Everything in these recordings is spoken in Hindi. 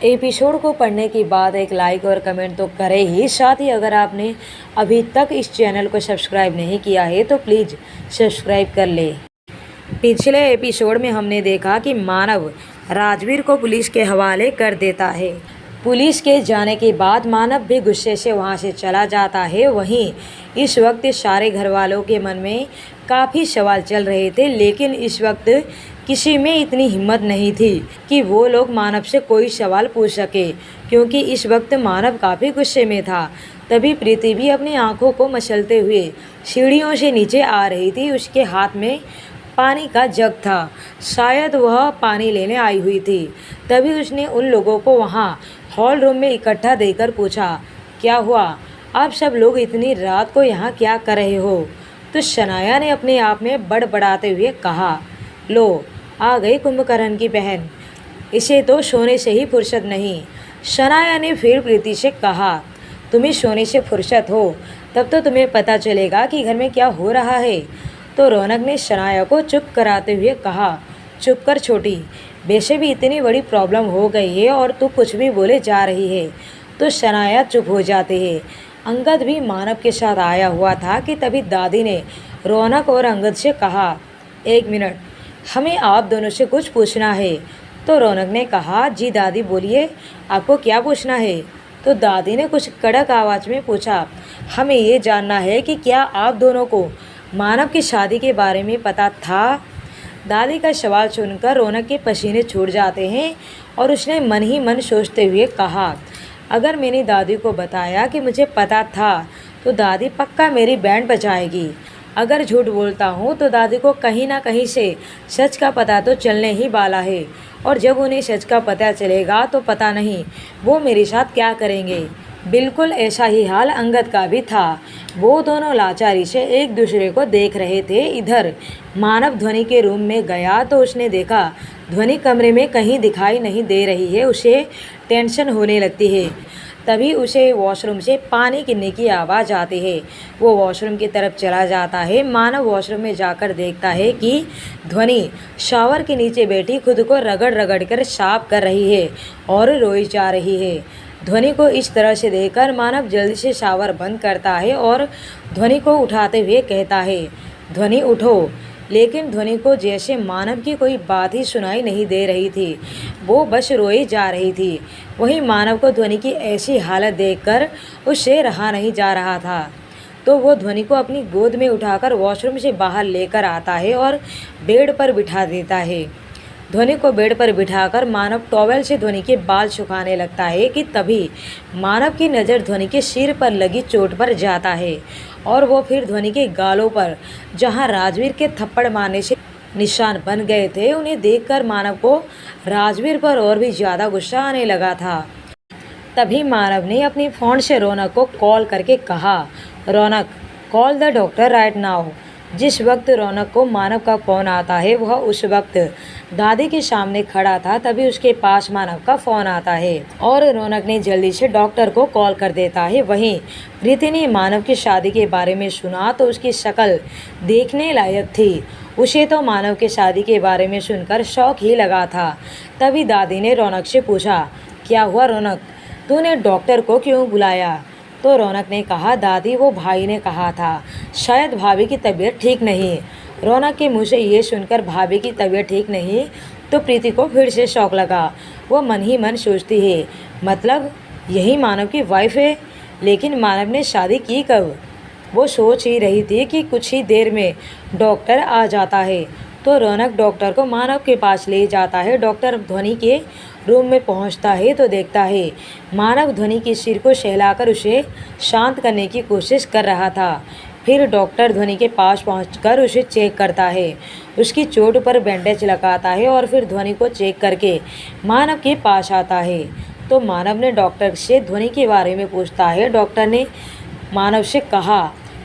एपिसोड को पढ़ने के बाद एक लाइक और कमेंट तो करें ही, साथ ही अगर आपने अभी तक इस चैनल को सब्सक्राइब नहीं किया है तो प्लीज़ सब्सक्राइब कर ले। पिछले एपिसोड में हमने देखा कि मानव राजवीर को पुलिस के हवाले कर देता है। पुलिस के जाने के बाद मानव भी गुस्से से वहां से चला जाता है। वहीं इस वक्त सारे घर वालों के मन में काफ़ी सवाल चल रहे थे, लेकिन इस वक्त किसी में इतनी हिम्मत नहीं थी कि वो लोग मानव से कोई सवाल पूछ सके, क्योंकि इस वक्त मानव काफ़ी गुस्से में था। तभी प्रीति भी अपनी आंखों को मसलते हुए सीढ़ियों से नीचे आ रही थी। उसके हाथ में पानी का जग था, शायद वह पानी लेने आई हुई थी। तभी उसने उन लोगों को वहाँ हॉल रूम में इकट्ठा देखकर पूछा, क्या हुआ? आप सब लोग इतनी रात को यहाँ क्या कर रहे हो? तो शनाया ने अपने आप में बड़बड़ाते हुए कहा, लो आ गई कुंभकर्ण की बहन, इसे तो सोने से ही फुर्सत नहीं। शनाया ने फिर प्रीति से कहा, तुम्हें सोने से फुर्सत हो तब तो तुम्हें पता चलेगा कि घर में क्या हो रहा है। तो रौनक ने शनाया को चुप कराते हुए कहा, चुप कर छोटी, वैसे भी इतनी बड़ी प्रॉब्लम हो गई है और तू कुछ भी बोले जा रही है। तो शनाया चुप हो जाते हैं। अंगद भी मानव के साथ आया हुआ था कि तभी दादी ने रौनक और अंगद से कहा, एक मिनट, हमें आप दोनों से कुछ पूछना है। तो रौनक ने कहा, जी दादी बोलिए, आपको क्या पूछना है? तो दादी ने कुछ कड़क आवाज़ में पूछा, हमें ये जानना है कि क्या आप दोनों को मानव की शादी के बारे में पता था? दादी का सवाल सुनकर रौनक के पसीने छूट जाते हैं और उसने मन ही मन सोचते हुए कहा, अगर मैंने दादी को बताया कि मुझे पता था तो दादी पक्का मेरी बैंड बजाएगी। अगर झूठ बोलता हूँ तो दादी को कहीं ना कहीं से सच का पता तो चलने ही वाला है, और जब उन्हें सच का पता चलेगा तो पता नहीं वो मेरे साथ क्या करेंगे। बिल्कुल ऐसा ही हाल अंगद का भी था। वो दोनों लाचारी से एक दूसरे को देख रहे थे। इधर मानव ध्वनि के रूम में गया तो उसने देखा ध्वनि कमरे में कहीं दिखाई नहीं दे रही है। उसे टेंशन होने लगती है। तभी उसे वॉशरूम से पानी गिरने की आवाज़ आती है। वो वॉशरूम की तरफ चला जाता है। मानव वॉशरूम में जाकर देखता है कि ध्वनि शावर के नीचे बैठी खुद को रगड़ रगड़ कर साफ कर रही है और रोई जा रही है। ध्वनि को इस तरह से देखकर मानव जल्दी से शावर बंद करता है और ध्वनि को उठाते हुए कहता है, ध्वनि उठो। लेकिन ध्वनि को जैसे मानव की कोई बात ही सुनाई नहीं दे रही थी, वो बस रोई जा रही थी। वहीं मानव को ध्वनि की ऐसी हालत देखकर उससे रहा नहीं जा रहा था, तो वो ध्वनि को अपनी गोद में उठाकर वॉशरूम से बाहर लेकर आता है और बेड पर बिठा देता है। ध्वनि को बेड पर बिठाकर मानव टॉवेल से ध्वनि के बाल सुखाने लगता है कि तभी मानव की नज़र ध्वनि के सिर पर लगी चोट पर जाता है और वो फिर ध्वनि के गालों पर, जहां राजवीर के थप्पड़ मारने से निशान बन गए थे, उन्हें देखकर मानव को राजवीर पर और भी ज़्यादा गुस्सा आने लगा था। तभी मानव ने अपनी फ़ोन से रौनक को कॉल करके कहा, Raunak call the doctor right now. जिस वक्त रौनक को मानव का फ़ोन आता है वह उस वक्त दादी के सामने खड़ा था। तभी उसके पास मानव का फ़ोन आता है और रौनक ने जल्दी से डॉक्टर को कॉल कर देता है। वहीं प्रीति ने मानव की शादी के बारे में सुना तो उसकी शक्ल देखने लायक थी। उसे तो मानव के शादी के बारे में सुनकर शौक ही लगा था। तभी दादी ने रौनक से पूछा, क्या हुआ रौनक, तूने डॉक्टर को क्यों बुलाया? तो रौनक ने कहा, दादी वो भाई ने कहा था शायद भाभी की तबीयत ठीक नहीं। रौनक के मुंह से ये सुनकर भाभी की तबीयत ठीक नहीं तो प्रीति को फिर से शौक लगा। वो मन ही मन सोचती है, मतलब यही मानव की वाइफ है, लेकिन मानव ने शादी की कब? वो सोच ही रही थी कि कुछ ही देर में डॉक्टर आ जाता है। तो रौनक डॉक्टर को मानव के पास ले जाता है। डॉक्टर ध्वनि के रूम में पहुंचता है तो देखता है मानव ध्वनि के सिर को सहलाकर उसे शांत करने की कोशिश कर रहा था। फिर डॉक्टर ध्वनि के पास पहुंचकर उसे चेक करता है, उसकी चोट पर बैंडेज लगाता है और फिर ध्वनि को चेक करके मानव के पास आता है। तो मानव ने डॉक्टर से ध्वनि के बारे में पूछता है। डॉक्टर ने मानव से कहा,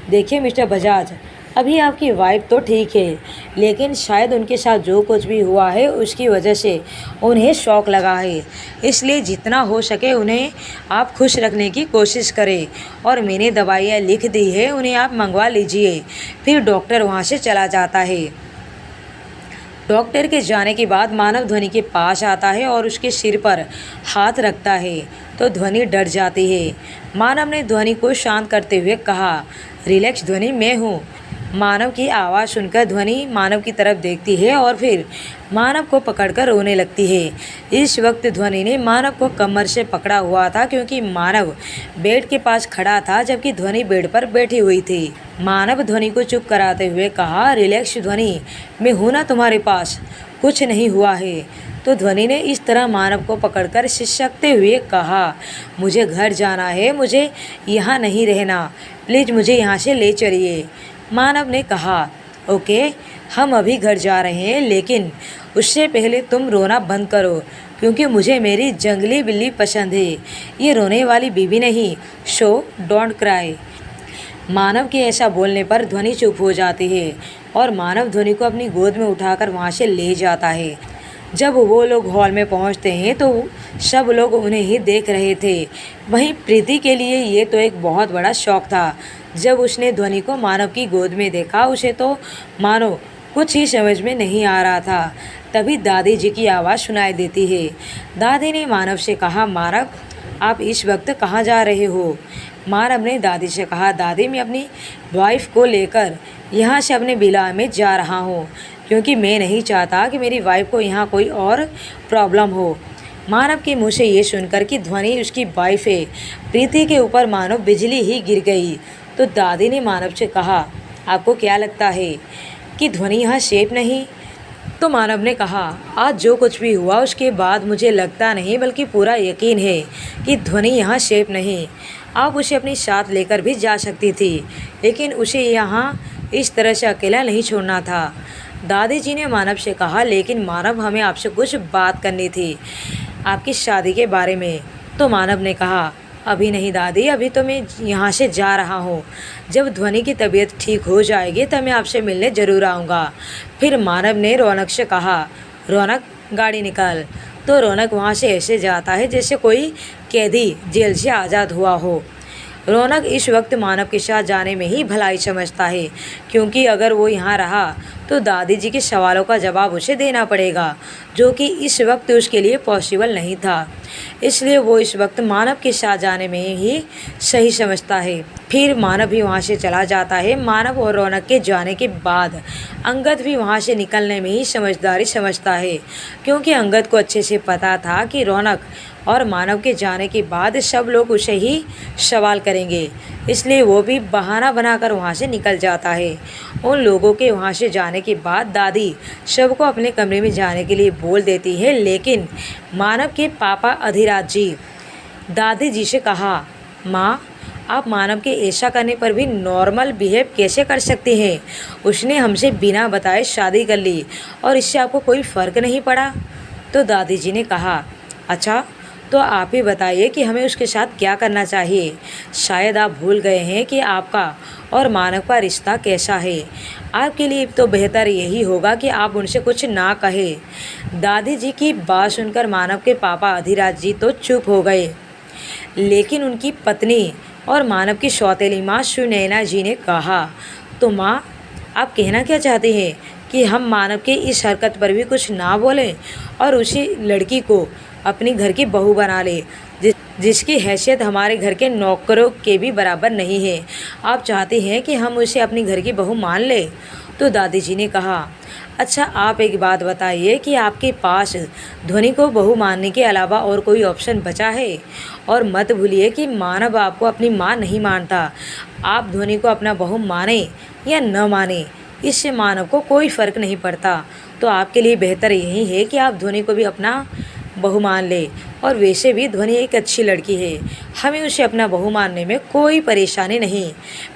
देखिए मिस्टर बजाज, अभी आपकी वाइफ तो ठीक है, लेकिन शायद उनके साथ जो कुछ भी हुआ है उसकी वजह से उन्हें शौक लगा है, इसलिए जितना हो सके उन्हें आप खुश रखने की कोशिश करें और मैंने दवाइयाँ लिख दी है, उन्हें आप मंगवा लीजिए। फिर डॉक्टर वहाँ से चला जाता है। डॉक्टर के जाने के बाद मानव ध्वनि के पास आता है और उसके सिर पर हाथ रखता है तो ध्वनि डर जाती है। मानव ने ध्वनि को शांत करते हुए कहा, रिलैक्स ध्वनि, मैं हूँ। मानव की आवाज़ सुनकर ध्वनि मानव की तरफ देखती है और फिर मानव को पकड़कर रोने लगती है। इस वक्त ध्वनि ने मानव को कमर से पकड़ा हुआ था क्योंकि मानव बेड के पास खड़ा था जबकि ध्वनि बेड पर बैठी हुई थी। मानव ध्वनि को चुप कराते हुए कहा, रिलैक्स ध्वनि, मैं हूँ ना तुम्हारे पास, कुछ नहीं हुआ है। तो ध्वनि ने इस तरह मानव को पकड़कर सिसकते हुए कहा, मुझे घर जाना है, मुझे यहाँ नहीं रहना, प्लीज़ मुझे यहाँ से ले चलिए। मानव ने कहा, ओके, हम अभी घर जा रहे हैं, लेकिन उससे पहले तुम रोना बंद करो क्योंकि मुझे मेरी जंगली बिल्ली पसंद है, ये रोने वाली बीवी नहीं, सो डोंट क्राई। मानव के ऐसा बोलने पर ध्वनि चुप हो जाती है और मानव ध्वनि को अपनी गोद में उठाकर वहाँ से ले जाता है। जब वो लोग हॉल में पहुँचते हैं तो सब लोग उन्हें ही देख रहे थे। वहीं प्रीति के लिए ये तो एक बहुत बड़ा शौक था। जब उसने ध्वनि को मानव की गोद में देखा, उसे तो मानो कुछ ही समझ में नहीं आ रहा था। तभी दादी जी की आवाज़ सुनाई देती है। दादी ने मानव से कहा, मानव, आप इस वक्त कहाँ जा रहे हो? मानव ने दादी से कहा, दादी, मैं अपनी वाइफ को लेकर यहाँ से अपने विला में जा रहा हूँ क्योंकि मैं नहीं चाहता कि मेरी वाइफ को यहाँ कोई और प्रॉब्लम हो। मानव के मुँह से ये सुनकर कि ध्वनि उसकी वाइफ है, प्रीति के ऊपर मानो बिजली ही गिर गई। तो दादी ने मानव से कहा, आपको क्या लगता है कि ध्वनि यहाँ सेफ नहीं? तो मानव ने कहा, आज जो कुछ भी हुआ उसके बाद मुझे लगता नहीं बल्कि पूरा यकीन है कि ध्वनि यहाँ सेफ नहीं। आप उसे अपने साथ लेकर भी जा सकती थी, लेकिन उसे यहाँ इस तरह से अकेला नहीं छोड़ना था। दादी जी ने मानव से कहा, लेकिन मानव, हमें आपसे कुछ बात करनी थी, आपकी शादी के बारे में। तो मानव ने कहा, अभी नहीं दादी, अभी तो मैं यहाँ से जा रहा हूँ। जब ध्वनि की तबीयत ठीक हो जाएगी तब मैं आपसे मिलने ज़रूर आऊँगा। फिर मानव ने रौनक से कहा, रौनक, गाड़ी निकाल। तो रौनक वहाँ से ऐसे जाता है जैसे कोई कैदी जेल से आज़ाद हुआ हो। रौनक इस वक्त मानव के साथ जाने में ही भलाई समझता है क्योंकि अगर वो यहाँ रहा तो दादी जी के सवालों का जवाब उसे देना पड़ेगा, जो कि इस वक्त उसके लिए पॉसिबल नहीं था। इसलिए वो इस वक्त मानव के साथ जाने में ही सही समझता है। फिर मानव भी वहाँ से चला जाता है। मानव और रौनक के जाने के बाद अंगद भी वहाँ से निकलने में ही समझदारी समझता है क्योंकि अंगद को अच्छे से पता था कि रौनक और मानव के जाने के बाद सब लोग उसे ही सवाल करेंगे, इसलिए वो भी बहाना बनाकर वहाँ से निकल जाता है। उन लोगों के वहाँ से जाने के बाद दादी सबको अपने कमरे में जाने के लिए बोल देती है, लेकिन मानव के पापा अधिराज जी दादी जी से कहा, माँ, आप मानव के ऐसा करने पर भी नॉर्मल बिहेव कैसे कर सकती हैं? उसने हमसे बिना बताए शादी कर ली और इससे आपको कोई फ़र्क नहीं पड़ा? तो दादी जी ने कहा, अच्छा, तो आप ही बताइए कि हमें उसके साथ क्या करना चाहिए। शायद आप भूल गए हैं कि आपका और मानव का रिश्ता कैसा है। आपके लिए तो बेहतर यही होगा कि आप उनसे कुछ ना कहें। दादी जी की बात सुनकर मानव के पापा अधिराज जी तो चुप हो गए, लेकिन उनकी पत्नी और मानव की सौतेली माँ सुनैना जी ने कहा, तो माँ, आप कहना क्या चाहते हैं कि हम मानव के इस हरकत पर भी कुछ ना बोलें और उसी लड़की को अपनी घर की बहू बना ले जिसकी हैसियत हमारे घर के नौकरों के भी बराबर नहीं है? आप चाहते हैं कि हम उसे अपनी घर की बहू मान लें? तो दादी जी ने कहा, अच्छा, आप एक बात बताइए कि आपके पास ध्वनि को बहू मानने के अलावा और कोई ऑप्शन बचा है? और मत भूलिए कि मानव आपको अपनी माँ नहीं मानता। आप ध्वनि को अपना बहू माने या न माने, इससे मानव को कोई फ़र्क नहीं पड़ता। तो आपके लिए बेहतर यही है कि आप ध्वनि को भी अपना बहू मान ले। और वैसे भी ध्वनि एक अच्छी लड़की है, हमें उसे अपना बहू मानने में कोई परेशानी नहीं।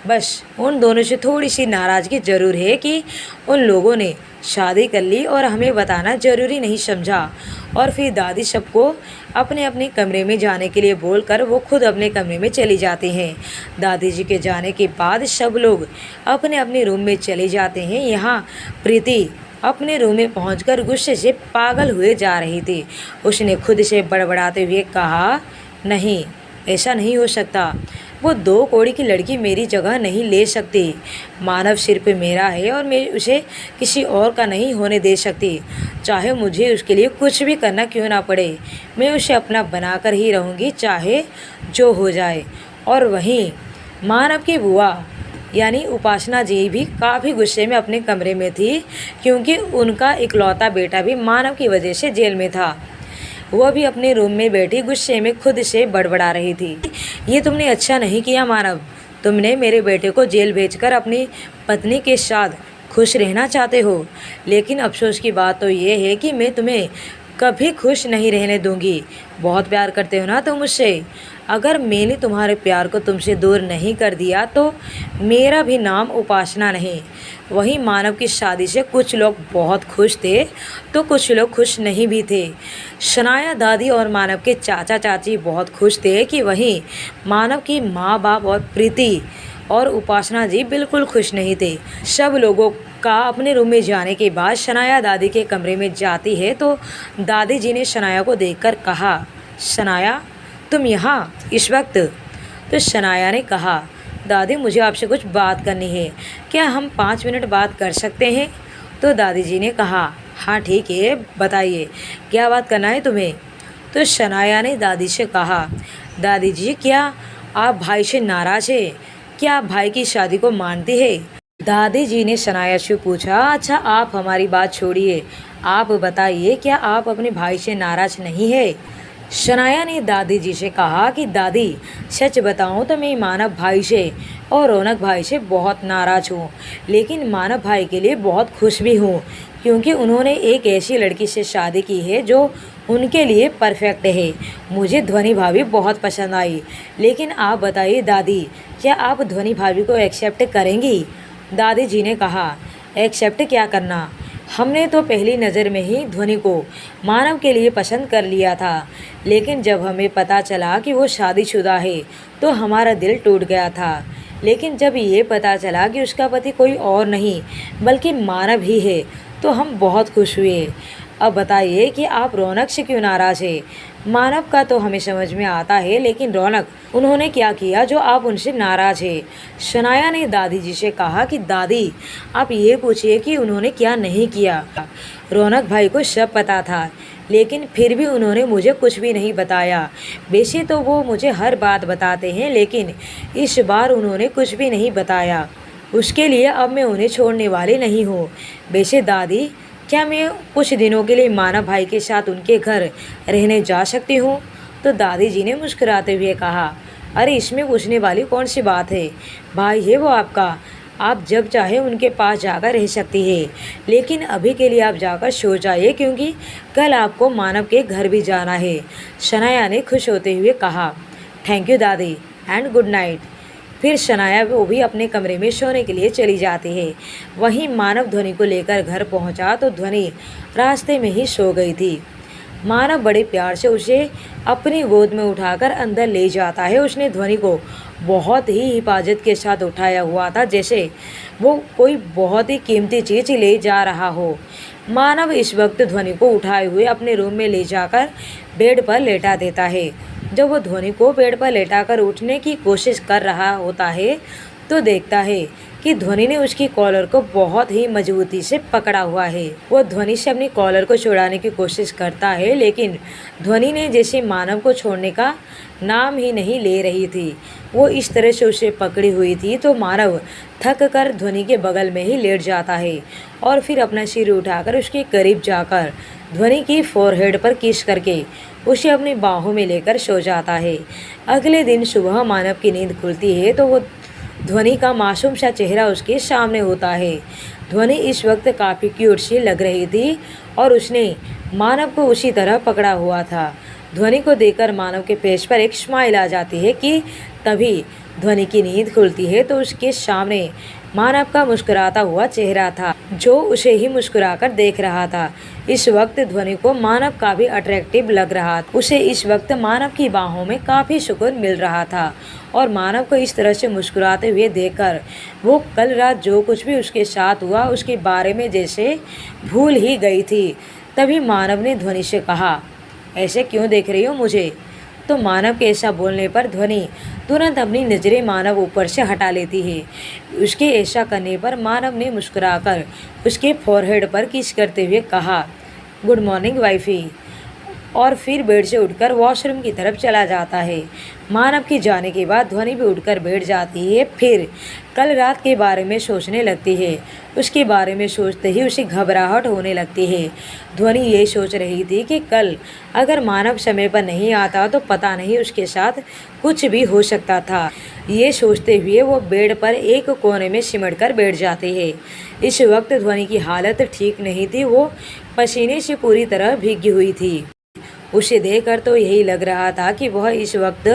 बस उन दोनों से थोड़ी सी नाराज़गी ज़रूर है कि उन लोगों ने शादी कर ली और हमें बताना ज़रूरी नहीं समझा। और फिर दादी सबको अपने अपने कमरे में जाने के लिए बोलकर वो खुद अपने कमरे में चली जाती हैं। दादी जी के जाने के बाद सब लोग अपने अपने रूम में चले जाते हैं। यहाँ प्रीति अपने रूम में पहुंचकर गुस्से से पागल हुए जा रही थी। उसने खुद से बड़बड़ाते हुए कहा, नहीं, ऐसा नहीं हो सकता। वो 2 कौड़ी की लड़की मेरी जगह नहीं ले सकती। मानव सिर्फ मेरा है और मैं उसे किसी और का नहीं होने दे सकती, चाहे मुझे उसके लिए कुछ भी करना क्यों ना पड़े। मैं उसे अपना बनाकर ही रहूँगी, चाहे जो हो जाए। और वहीं मानव की बुआ यानी उपासना जी भी काफ़ी गुस्से में अपने कमरे में थी, क्योंकि उनका इकलौता बेटा भी मानव की वजह से जेल में था। वह भी अपने रूम में बैठी गुस्से में खुद से बड़बड़ा रही थी। ये तुमने अच्छा नहीं किया मानव, तुमने मेरे बेटे को जेल भेजकर अपनी पत्नी के साथ खुश रहना चाहते हो, लेकिन अफसोस की बात तो ये है कि मैं तुम्हें कभी खुश नहीं रहने दूंगी। बहुत प्यार करते हो ना तुम मुझसे। अगर मैंने तुम्हारे प्यार को तुमसे दूर नहीं कर दिया तो मेरा भी नाम उपासना नहीं। वहीं मानव की शादी से कुछ लोग बहुत खुश थे तो कुछ लोग खुश नहीं भी थे। शनाया दादी और मानव के चाचा चाची बहुत खुश थे कि वहीं मानव की माँ बाप और प्रीति और उपासना जी बिल्कुल खुश नहीं थे। सब लोगों का अपने रूम में जाने के बाद शनाया दादी के कमरे में जाती है तो दादी जी ने शनाया को देखकर कहा, शनाया तुम यहाँ इस वक्त? तो शनाया ने कहा, दादी मुझे आपसे कुछ बात करनी है, क्या हम 5 मिनट बात कर सकते हैं? तो दादी जी ने कहा, हाँ ठीक है, बताइए क्या बात करना है तुम्हें? तो शनाया ने दादी से कहा, दादी जी क्या आप भाई से नाराज़ है? क्या आप भाई की शादी को मानती है? दादी जी ने शनाया से पूछा, अच्छा आप हमारी बात छोड़िए, आप बताइए क्या आप अपने भाई से नाराज़ नहीं है? शनाया ने दादी जी से कहा कि दादी सच बताऊं तो मैं मानव भाई से और रौनक भाई से बहुत नाराज़ हूँ, लेकिन मानव भाई के लिए बहुत खुश भी हूँ, क्योंकि उन्होंने एक ऐसी लड़की से शादी की है जो उनके लिए परफेक्ट है। मुझे ध्वनि भाभी बहुत पसंद आई, लेकिन आप बताइए दादी क्या आप ध्वनि भाभी को एक्सेप्ट करेंगी? दादी जी ने कहा, एक्सेप्ट क्या करना, हमने तो पहली नज़र में ही ध्वनि को मानव के लिए पसंद कर लिया था, लेकिन जब हमें पता चला कि वो शादीशुदा है तो हमारा दिल टूट गया था। लेकिन जब ये पता चला कि उसका पति कोई और नहीं बल्कि मानव ही है तो हम बहुत खुश हुए। अब बताइए कि आप रौनक से क्यों नाराज़ है? मानव का तो हमें समझ में आता है, लेकिन रौनक उन्होंने क्या किया जो आप उनसे नाराज़ है? शनाया ने दादी जी से कहा कि दादी आप ये पूछिए कि उन्होंने क्या नहीं किया। रौनक भाई को सब पता था, लेकिन फिर भी उन्होंने मुझे कुछ भी नहीं बताया। वैसे तो वो मुझे हर बात बताते हैं, लेकिन इस बार उन्होंने कुछ भी नहीं बताया। उसके लिए अब मैं उन्हें छोड़ने वाली नहीं हूँ। वैसे दादी क्या मैं कुछ दिनों के लिए मानव भाई के साथ उनके घर रहने जा सकती हूँ? तो दादी जी ने मुस्कुराते हुए कहा, अरे इसमें पूछने वाली कौन सी बात है, भाई है वो आपका, आप जब चाहे उनके पास जाकर रह सकती है। लेकिन अभी के लिए आप जाकर सो जाइए, क्योंकि कल आपको मानव के घर भी जाना है। शनाया ने खुश होते हुए कहा, थैंक यू दादी एंड गुड नाइट। फिर शनाया वो भी अपने कमरे में सोने के लिए चली जाती है। वहीं मानव ध्वनि को लेकर घर पहुंचा तो ध्वनि रास्ते में ही सो गई थी। मानव बड़े प्यार से उसे अपनी गोद में उठाकर अंदर ले जाता है। उसने ध्वनि को बहुत ही हिफाजत के साथ उठाया हुआ था, जैसे वो कोई बहुत ही कीमती चीज़ ले जा रहा हो। मानव इस वक्त ध्वनि को उठाए हुए अपने रूम में ले जाकर बेड पर लेटा देता है। जब वो ध्वनि को बेड पर लेटाकर उठने की कोशिश कर रहा होता है तो देखता है कि ध्वनि ने उसकी कॉलर को बहुत ही मजबूती से पकड़ा हुआ है। वो ध्वनि से अपनी कॉलर को छुड़ाने की कोशिश करता है, लेकिन ध्वनि ने जैसे मानव को छोड़ने का नाम ही नहीं ले रही थी। वो इस तरह से उसे पकड़ी हुई थी तो मानव थक कर ध्वनि के बगल में ही लेट जाता है और फिर अपना सिर उठाकर उसके करीब जाकर ध्वनि की फोरहेड पर किस करके उसे अपनी बाहों में लेकर सो जाता है। अगले दिन सुबह मानव की नींद खुलती है तो वो ध्वनि का मासूम सा चेहरा उसके सामने होता है। ध्वनि इस वक्त काफ़ी क्यूट सी लग रही थी और उसने मानव को उसी तरह पकड़ा हुआ था। ध्वनि को देखकर मानव के फेस पर एक स्माइल आ जाती है कि तभी ध्वनि की नींद खुलती है तो उसके सामने मानव का मुस्कुराता हुआ चेहरा था, जो उसे ही मुस्कुराकर देख रहा था। इस वक्त ध्वनि को मानव काफ़ी अट्रैक्टिव लग रहा था। उसे इस वक्त मानव की बाहों में काफ़ी सुकून मिल रहा था और मानव को इस तरह से मुस्कुराते हुए देखकर वो कल रात जो कुछ भी उसके साथ हुआ उसके बारे में जैसे भूल ही गई थी। तभी मानव ने ध्वनि से कहा, ऐसे क्यों देख रही हो मुझे? तो मानव के ऐसा बोलने पर ध्वनि तुरंत अपनी नज़रें मानव ऊपर से हटा लेती है। उसके ऐसा करने पर मानव ने मुस्कुराकर उसके फोरहेड पर किस करते हुए कहा, गुड मॉर्निंग वाइफी, और फिर बेड से उठकर वॉशरूम की तरफ चला जाता है। मानव के जाने के बाद ध्वनि भी उठकर बैठ जाती है। फिर कल रात के बारे में सोचने लगती है। उसके बारे में सोचते ही उसे घबराहट होने लगती है। ध्वनि ये सोच रही थी कि कल अगर मानव समय पर नहीं आता तो पता नहीं उसके साथ कुछ भी हो सकता था। ये सोचते हुए वो बेड पर एक कोने में सिमट कर बैठ जाती है। इस वक्त ध्वनि की हालत ठीक नहीं थी। वो पसीने से पूरी तरह भीगी हुई थी। उसे देखकर तो यही लग रहा था कि वह इस वक्त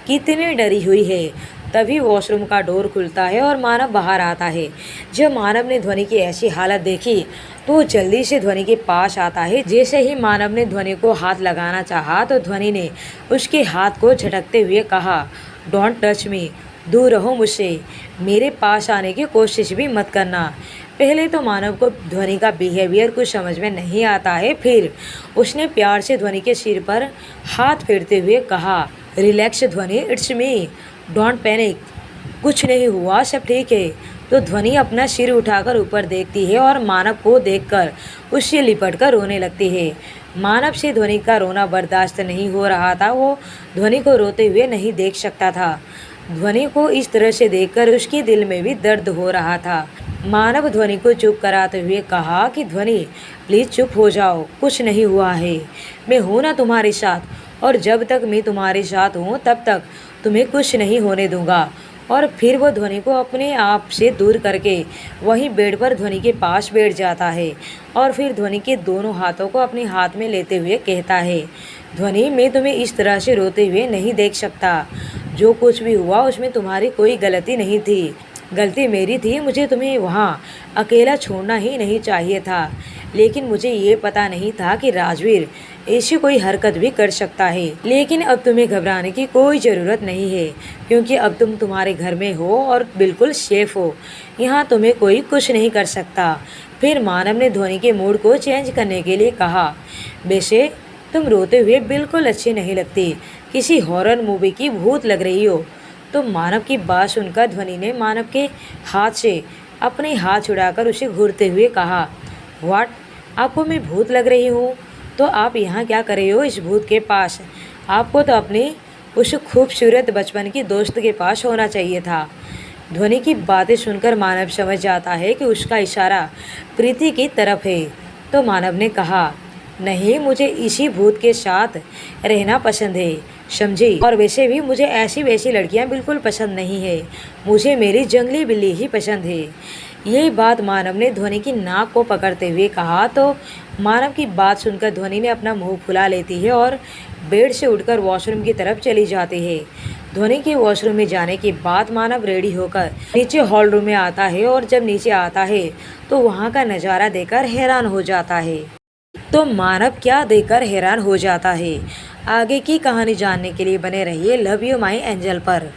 कितनी डरी हुई है। तभी वॉशरूम का डोर खुलता है और मानव बाहर आता है। जब मानव ने ध्वनि की ऐसी हालत देखी तो वो जल्दी से ध्वनि के पास आता है। जैसे ही मानव ने ध्वनि को हाथ लगाना चाहा तो ध्वनि ने उसके हाथ को झटकते हुए कहा, डोंट टच मी, दूर रहो मुझसे, मेरे पास आने की कोशिश भी मत करना। पहले तो मानव को ध्वनि का बिहेवियर कुछ समझ में नहीं आता है। फिर उसने प्यार से ध्वनि के सिर पर हाथ फेरते हुए कहा, रिलैक्स ध्वनि, इट्स मी, डोंट पैनिक, कुछ नहीं हुआ, सब ठीक है। तो ध्वनि अपना सिर उठाकर ऊपर देखती है और मानव को देखकर उससे लिपटकर रोने लगती है। मानव से ध्वनि का रोना बर्दाश्त नहीं हो रहा था। वो ध्वनि को रोते हुए नहीं देख सकता था। ध्वनि को इस तरह से देखकर उसके दिल में भी दर्द हो रहा था। मानव ध्वनि को चुप कराते हुए कहा कि ध्वनि प्लीज़ चुप हो जाओ, कुछ नहीं हुआ है, मैं हूँ ना तुम्हारे साथ, और जब तक मैं तुम्हारे साथ हूँ तब तक तुम्हें कुछ नहीं होने दूंगा। और फिर वो ध्वनि को अपने आप से दूर करके वहीं बेड पर ध्वनि के पास बैठ जाता है और फिर ध्वनि के दोनों हाथों को अपने हाथ में लेते हुए कहता है, ध्वनि मैं तुम्हें इस तरह से रोते हुए नहीं देख सकता। जो कुछ भी हुआ उसमें तुम्हारी कोई गलती नहीं थी, गलती मेरी थी। मुझे तुम्हें वहाँ अकेला छोड़ना ही नहीं चाहिए था, लेकिन मुझे ये पता नहीं था कि राजवीर ऐसी कोई हरकत भी कर सकता है। लेकिन अब तुम्हें घबराने की कोई ज़रूरत नहीं है, क्योंकि अब तुम तुम्हारे घर में हो और बिल्कुल सेफ हो। यहाँ तुम्हें कोई कुछ नहीं कर सकता। फिर मानव ने ध्वनि के मूड को चेंज करने के लिए कहा, वैसे तुम रोते हुए बिल्कुल अच्छी नहीं लगती, किसी हॉरर मूवी की भूत लग रही हो। तो मानव की बात सुनकर ध्वनि ने मानव के हाथ से अपने हाथ छुड़ाकर उसे घूरते हुए कहा, व्हाट, आपको मैं भूत लग रही हूँ? तो आप यहाँ क्या कर रहे हो इस भूत के पास? आपको तो अपनी उस खूबसूरत बचपन की दोस्त के पास होना चाहिए था। ध्वनि की बातें सुनकर मानव समझ जाता है कि उसका इशारा प्रीति की तरफ है। तो मानव ने कहा, नहीं, मुझे इसी भूत के साथ रहना पसंद है, समझी? और वैसे भी मुझे ऐसी वैसी लड़कियां बिल्कुल पसंद नहीं है, मुझे मेरी जंगली बिल्ली ही पसंद है। यही बात मानव ने ध्वनि की नाक को पकड़ते हुए कहा। तो मानव की बात सुनकर ध्वनि ने अपना मुंह फुला लेती है और बेड से उठकर वॉशरूम की तरफ चली जाती है। ध्वनि के वॉशरूम में जाने के बाद मानव रेडी होकर नीचे हॉल रूम में आता है और जब नीचे आता है तो वहाँ का नज़ारा देखकर हैरान हो जाता है। तो मानव क्या देखकर हैरान हो जाता है? आगे की कहानी जानने के लिए बने रहिए लव यू माई एंजल पर।